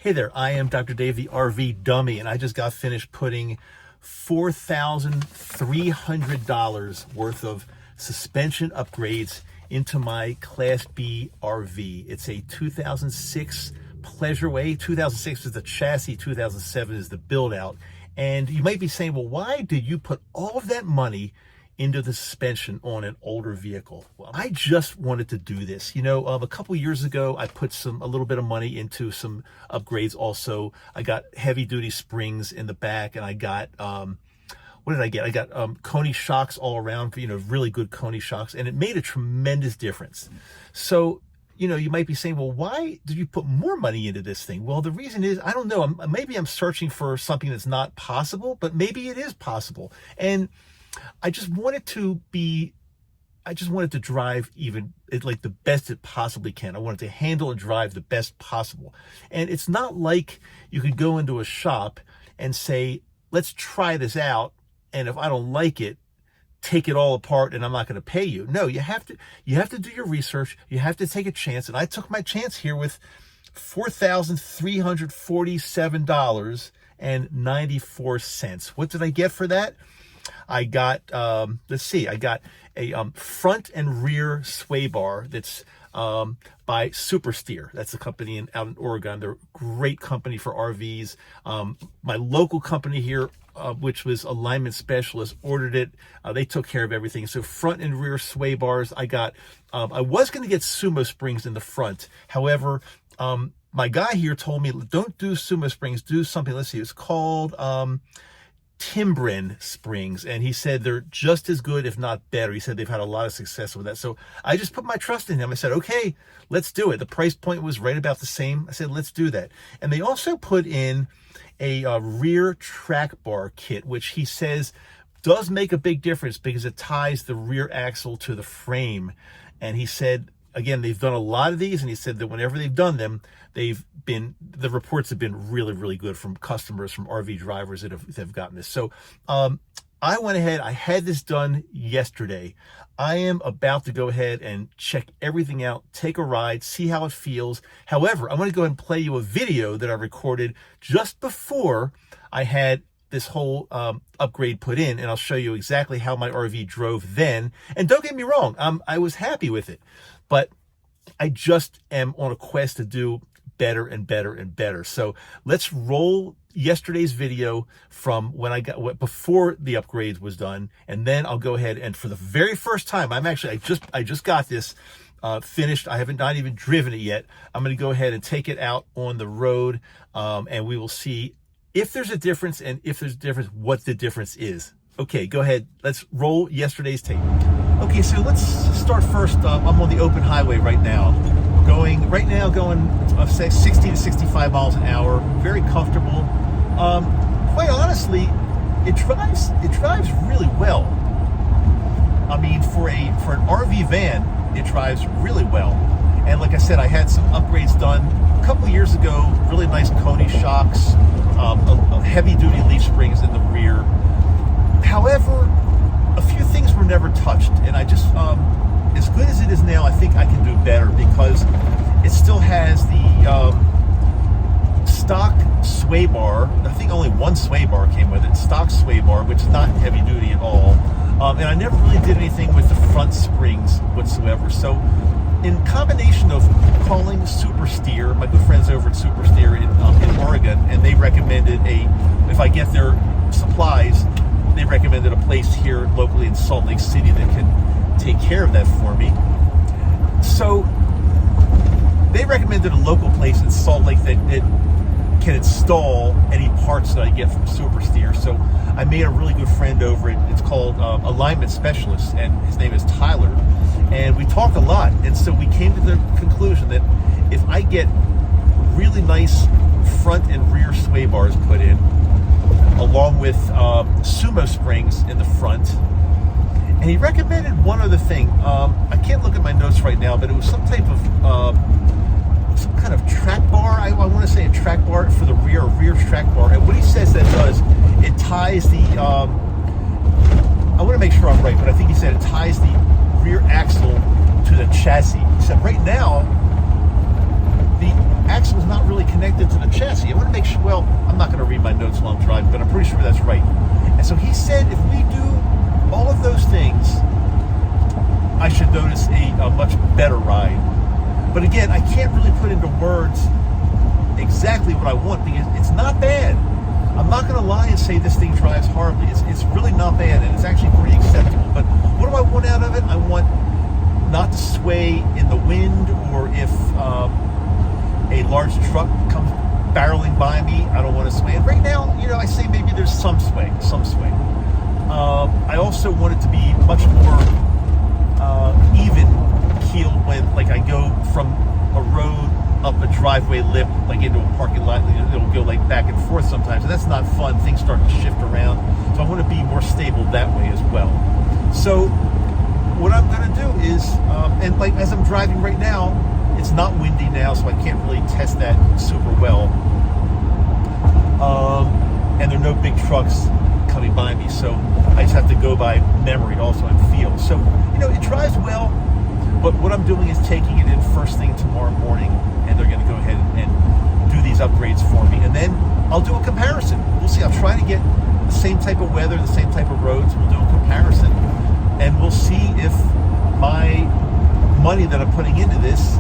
Hey there, I am Dr. Dave, the RV dummy, and I just got finished putting $4,300 worth of suspension upgrades into my Class B RV. It's a 2006 Pleasureway. 2006 is the chassis, 2007 is the build out. And you might be saying, well, why did you put all of that money into the suspension on an older vehicle? Well, I just wanted to do this. You know, a couple years ago, I put a little bit of money into some upgrades also. I got heavy duty springs in the back, and I got, what did I get? I got Koni shocks all around, you know, really good Koni shocks, and it made a tremendous difference. So, you know, you might be saying, well, why did you put more money into this thing? Well, the reason is, I don't know, maybe I'm searching for something that's not possible, but maybe it is possible. And I just wanted to drive like the best it possibly can. I wanted to handle and drive the best possible. And it's not like you could go into a shop and say, let's try this out, and if I don't like it, take it all apart and I'm not going to pay you. No, you have to do your research. You have to take a chance. And I took my chance here with $4,347.94. What did I get for that? I got, I got a front and rear sway bar that's by Super Steer. That's a company out in Oregon. They're a great company for RVs. My local company here, which was Alignment Specialist, ordered it. They took care of everything. So front and rear sway bars. I got, I was going to get Sumo Springs in the front. However, my guy here told me, don't do Sumo Springs, do something, let's see, it's called, Timbren springs, and he said they're just as good, if not better. He said they've had a lot of success with that. So I just put my trust in him. I said, okay, let's do it. The price point was right about the same. I said, let's do that. And they also put in a rear track bar kit, which he says does make a big difference because it ties the rear axle to the frame. And he said, again, they've done a lot of these, and he said that whenever they've done them, the reports have been really, really good from customers, from RV drivers that have gotten this. So I went ahead, I had this done yesterday. I am about to go ahead and check everything out, take a ride, see how it feels. However, I'm going to go ahead and play you a video that I recorded just before I had this whole upgrade put in, and I'll show you exactly how my RV drove then. And don't get me wrong, I was happy with it, but I just am on a quest to do better and better and better. So let's roll yesterday's video from when I got before the upgrade was done, and then I'll go ahead and for the very first time, I just got this finished. I haven't not even driven it yet. I'm going to go ahead and take it out on the road, and we will see if there's a difference, and if there's a difference, what the difference is. Okay, go ahead. Let's roll yesterday's tape. Okay, so let's start first. I'm on the open highway right now. Going 60 to 65 miles an hour. Very comfortable. Quite honestly, it drives really well. I mean, for an RV van, it drives really well. And like I said, I had some upgrades done a couple of years ago. Really nice Koni shocks, heavy-duty leaf springs in the rear. However, a few things were never touched, and I just, as good as it is now, I think I can do better because it still has the stock sway bar. I think only one sway bar came with it, stock sway bar, which is not heavy duty at all. And I never really did anything with the front springs whatsoever. So in combination of calling Super Steer, my good friends over at Super Steer in Oregon, and they recommended if I get their supplies, they recommended a place here locally in Salt Lake City that can take care of that for me. So they recommended a local place in Salt Lake that can install any parts that I get from Super Steer. So I made a really good friend over it. It's called Alignment Specialist, and his name is Tyler. And we talked a lot, and so we came to the conclusion that if I get really nice front and rear sway bars put in, along with Sumo Springs in the front. And he recommended one other thing. I can't look at my notes right now, but it was some type of, some kind of track bar. I want to say a track bar for the rear track bar. And what he says that does, it ties the, I want to make sure I'm right, but I think he said it ties the rear axle to the chassis. He said right now, the axle is not really connected to the chassis. make sure, well, I'm not going to read my notes while I'm driving, but I'm pretty sure that's right. And so he said if we do all of those things, I should notice a much better ride. But again, I can't really put into words exactly what I want because it's not bad. I'm not going to lie and say this thing drives horribly. It's really not bad, and it's actually pretty acceptable. But what do I want out of it? I want not to sway in the wind, or if a large truck comes barreling by me, I don't want to sway. And right now, I say maybe there's some sway. I also want it to be much more even keeled when, like, I go from a road up a driveway lip, like into a parking lot. It'll go like back and forth sometimes, and that's not fun. Things start to shift around, so I want to be more stable that way as well. So what I'm going to do is, and like as I'm driving right now, it's not windy now, so I can't really test that super well. And there are no big trucks coming by me, so I just have to go by memory also and feel. So, it drives well, but what I'm doing is taking it in first thing tomorrow morning, and they're going to go ahead and do these upgrades for me. And then I'll do a comparison. We'll see. I'm trying to get the same type of weather, the same type of roads. We'll do a comparison, and we'll see if my money that I'm putting into this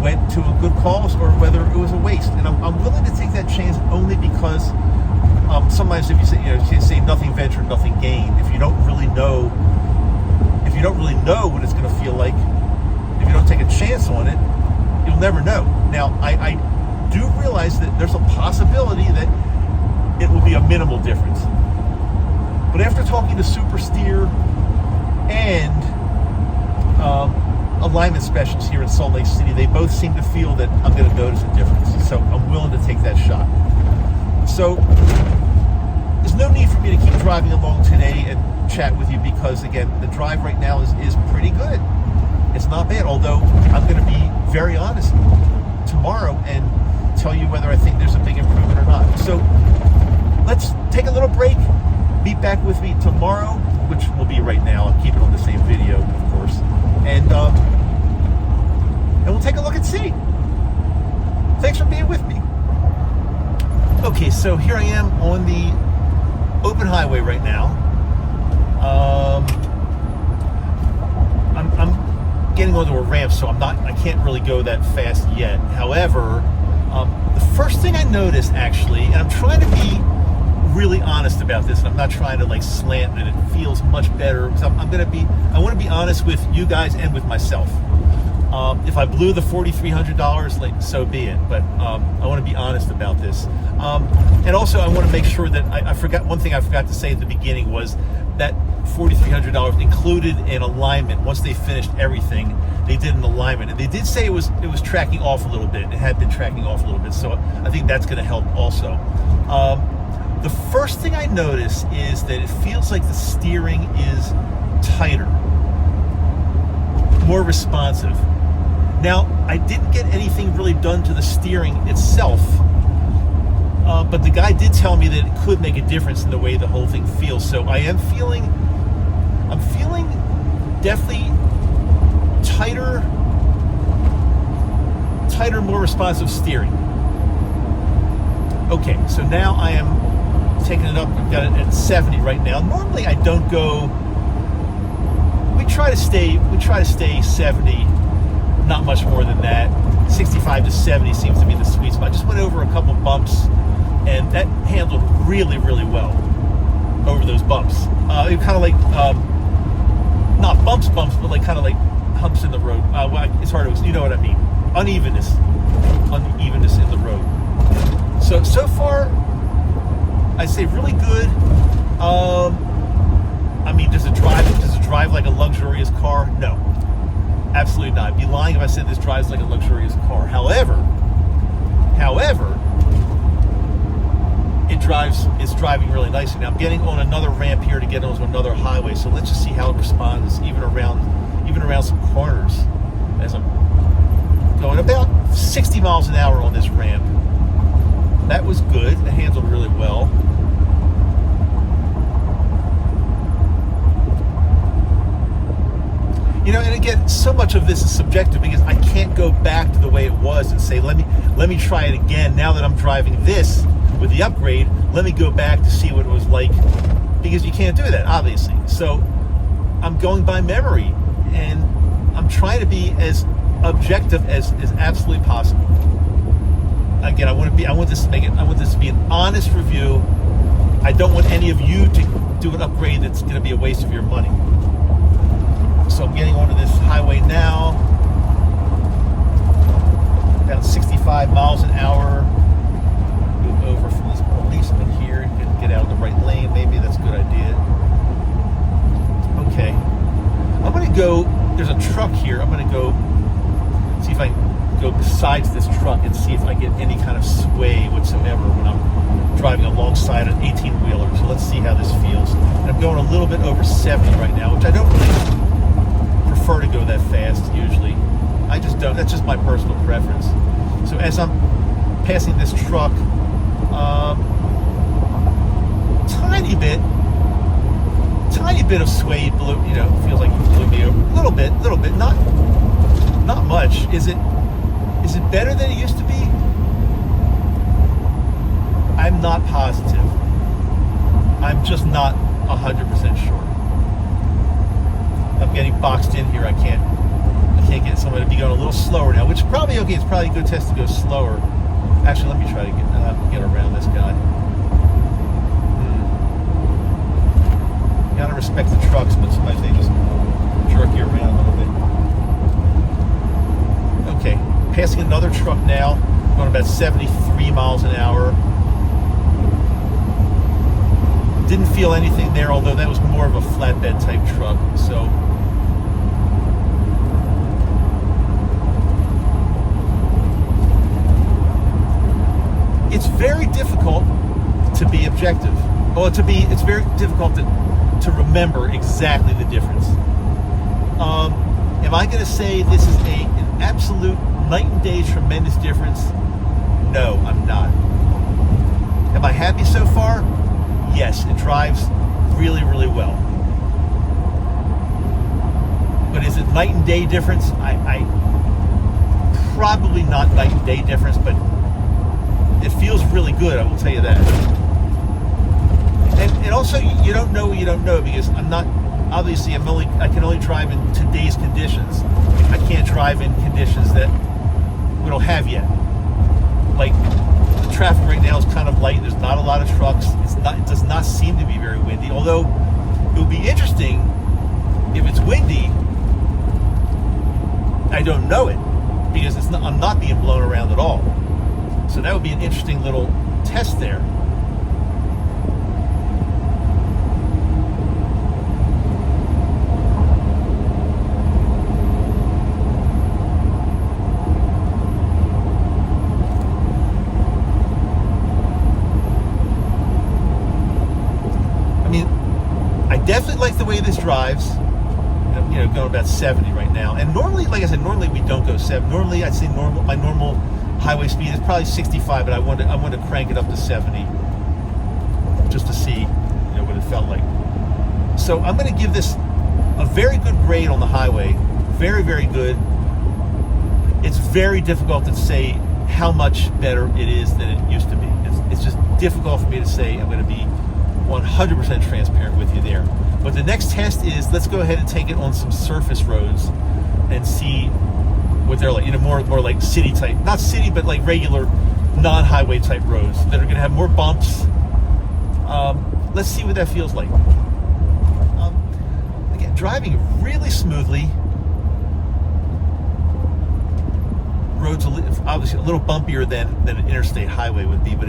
went to a good cause or whether it was a waste. And I'm willing to take that chance only because sometimes if you say nothing ventured, nothing gained. If you don't really know what it's going to feel like, if you don't take a chance on it, you'll never know. Now, I do realize that there's a possibility that it will be a minimal difference. But after talking to Super Steer and alignment specialists here in Salt Lake City, they both seem to feel that I'm going to notice a difference. So I'm willing to take that shot. So there's no need for me to keep driving along today and chat with you because, again, the drive right now is pretty good. It's not bad, although I'm going to be very honest tomorrow and tell you whether I think there's a big improvement or not. So let's take a little break. Be back with me tomorrow, which will be right now. I'll keep it on the same video, of course. And we'll take a look and see. Thanks for being with me. Okay, so here I am on the open highway right now. I'm getting onto a ramp, so I can't really go that fast yet. However, the first thing I noticed, actually, and I'm trying to be really honest about this, and I'm not trying to like slant, and it feels much better because I want to be honest with you guys and with myself. If I blew the $4,300, like, so be it. But I want to be honest about this. And also, I want to make sure that I forgot one thing I forgot to say at the beginning was that $4,300 included an alignment. Once they finished everything, they did an alignment, and they did say it was tracking off a little bit. It had been tracking off a little bit, so I think that's going to help also. The first thing I notice is that it feels like the steering is tighter, more responsive. Now, I didn't get anything really done to the steering itself, but the guy did tell me that it could make a difference in the way the whole thing feels. So I'm feeling definitely tighter, more responsive steering. Okay, so now I am taking it up. I've got it at 70 right now. Normally I don't go. We try to stay 70. Not much more than that. 65 to 70 seems to be the sweet spot. I just went over a couple bumps, and that handled really, really well over those bumps. It kind of like, not bumps, but like kind of like humps in the road. It's hard to, you know what I mean. Unevenness in the road. So far, I say really good. I mean, does it drive like a luxurious car? No. Absolutely not. I'd be lying if I said this drives like a luxurious car. However, it's driving really nicely. Now I'm getting on another ramp here to get onto another highway, so let's just see how it responds even around some corners as I'm going about 60 miles an hour on this ramp. That was good. It handled really well. And again, so much of this is subjective because I can't go back to the way it was and say, let me try it again. Now that I'm driving this with the upgrade, let me go back to see what it was like, because you can't do that, obviously. So I'm going by memory, and I'm trying to be as objective as absolutely possible. Again, I want this to be an honest review. I don't want any of you to do an upgrade that's going to be a waste of your money. So I'm getting onto this highway now, about 65 miles an hour. Move over from this policeman here and get out of the right lane. Maybe that's a good idea. Okay. I'm going to go, there's a truck here. I'm going to go see if I can go besides this truck and see if I get any kind of sway whatsoever when I'm driving alongside an 18-wheeler. So let's see how this feels. And I'm going a little bit over 70 right now, which I don't really prefer to go that fast usually. I just don't. That's just my personal preference. So as I'm passing this truck, tiny bit of sway blew, feels like it blew me over a little bit, not much. Is it better than it used to be? I'm not positive. I'm just not 100% sure. I'm getting boxed in here. I can't get someone to be going a little slower now, which is probably okay. It's probably a good test to go slower. Actually, let me try to get around this guy. You gotta respect the trucks, but sometimes they just jerk you around a little bit. Okay, passing another truck now, going about 73 miles an hour. Didn't feel anything there, although that was more of a flatbed type truck. So it's very difficult to be objective. Well, it's very difficult to remember exactly the difference. Am I going to say this is an absolute night and day tremendous difference? No, I'm not. Am I happy so far? Yes, it drives really, really well. But is it night and day difference? I probably not night and day difference, but it feels really good, I will tell you that. And also, you don't know what you don't know, because I'm not, obviously, I can only drive in today's conditions. I can't drive in conditions that we don't have yet. Like, the traffic right now is kind of light. There's not a lot of trucks. It does not seem to be very windy, although it would be interesting if it's windy. I don't know it, because I'm not being blown around at all. So that would be an interesting little test there. Definitely like the way this drives. Going about 70 right now. And normally, like I said, we don't go 70. Normally, I'd say my normal highway speed is probably 65, but I want to crank it up to 70 just to see, what it felt like. So I'm going to give this a very good grade on the highway. Very, very good. It's very difficult to say how much better it is than it used to be. It's just difficult for me to say. I'm going to be 100% transparent with you there. But the next test is, let's go ahead and take it on some surface roads and see what they're like. More like city type, not city, but like regular non-highway type roads that are going to have more bumps. Let's see what that feels like. Again, driving really smoothly. Roads obviously a little bumpier than an interstate highway would be, but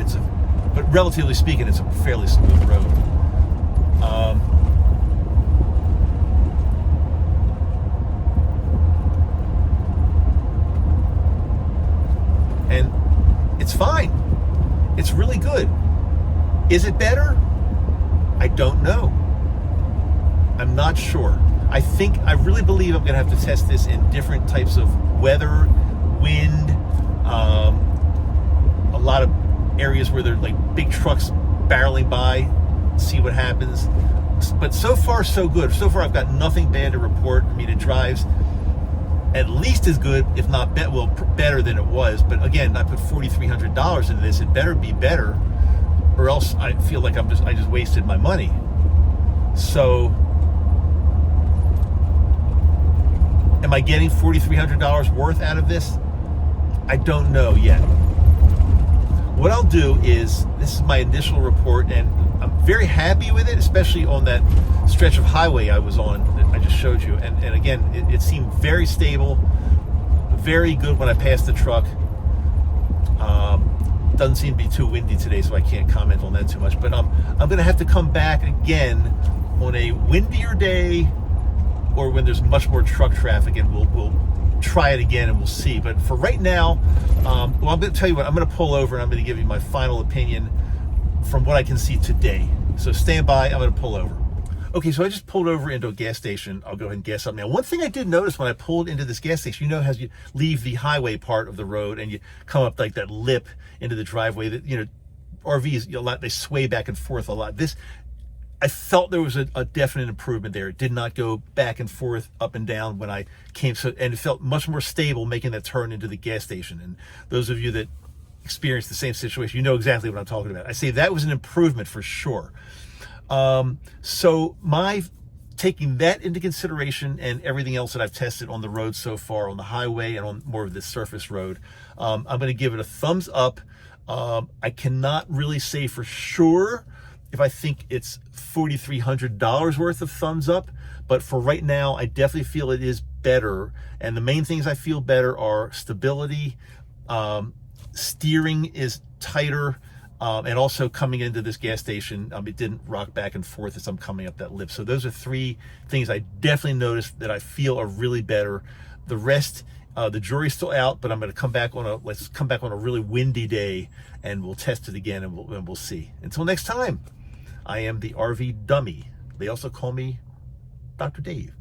but relatively speaking, it's a fairly smooth road. And it's fine. It's really good. Is it better? I don't know. I'm not sure. I really believe I'm going to have to test this in different types of weather, wind, a lot of areas where there are like big trucks barreling by, see what happens. But so far, so good. So far, I've got nothing bad to report. I mean, it drives at least as good, if not better than it was. But again, I put $4,300 into this. It better be better, or else I feel like I just wasted my money. So, am I getting $4,300 worth out of this? I don't know yet. What I'll do is, this is my initial report, and I'm very happy with it, especially on that stretch of highway I was on that I just showed you. And again, it seemed very stable, very good when I passed the truck. Doesn't seem to be too windy today, so I can't comment on that too much. But I'm going to have to come back again on a windier day, or when there's much more truck traffic, and we'll try it again and we'll see. But for right now, well, I'm going to tell you what, I'm going to pull over and I'm going to give you my final opinion from what I can see today. So stand by, I'm going to pull over. Okay, so I just pulled over into a gas station. I'll go ahead and gas up now. One thing I did notice when I pulled into this gas station, you know, as you leave the highway part of the road and you come up like that lip into the driveway, that, you know, RVs, they sway back and forth a lot. I felt there was a definite improvement there. It did not go back and forth, up and down when I came, and it felt much more stable making that turn into the gas station. And those of you that experienced the same situation, you know exactly what I'm talking about. I say that was an improvement for sure. So my taking that into consideration and everything else that I've tested on the road so far, on the highway and on more of this surface road, I'm going to give it a thumbs up. I cannot really say for sure if I think it's $4,300 worth of thumbs up, but for right now, I definitely feel it is better. And the main things I feel better are stability, steering is tighter, and also coming into this gas station, it didn't rock back and forth as I'm coming up that lip. So those are three things I definitely noticed that I feel are really better. The rest, the jury's still out, but I'm going to come back let's come back on a really windy day and we'll test it again and we'll see. Until next time, I am the RV Dummy. They also call me Dr. Dave.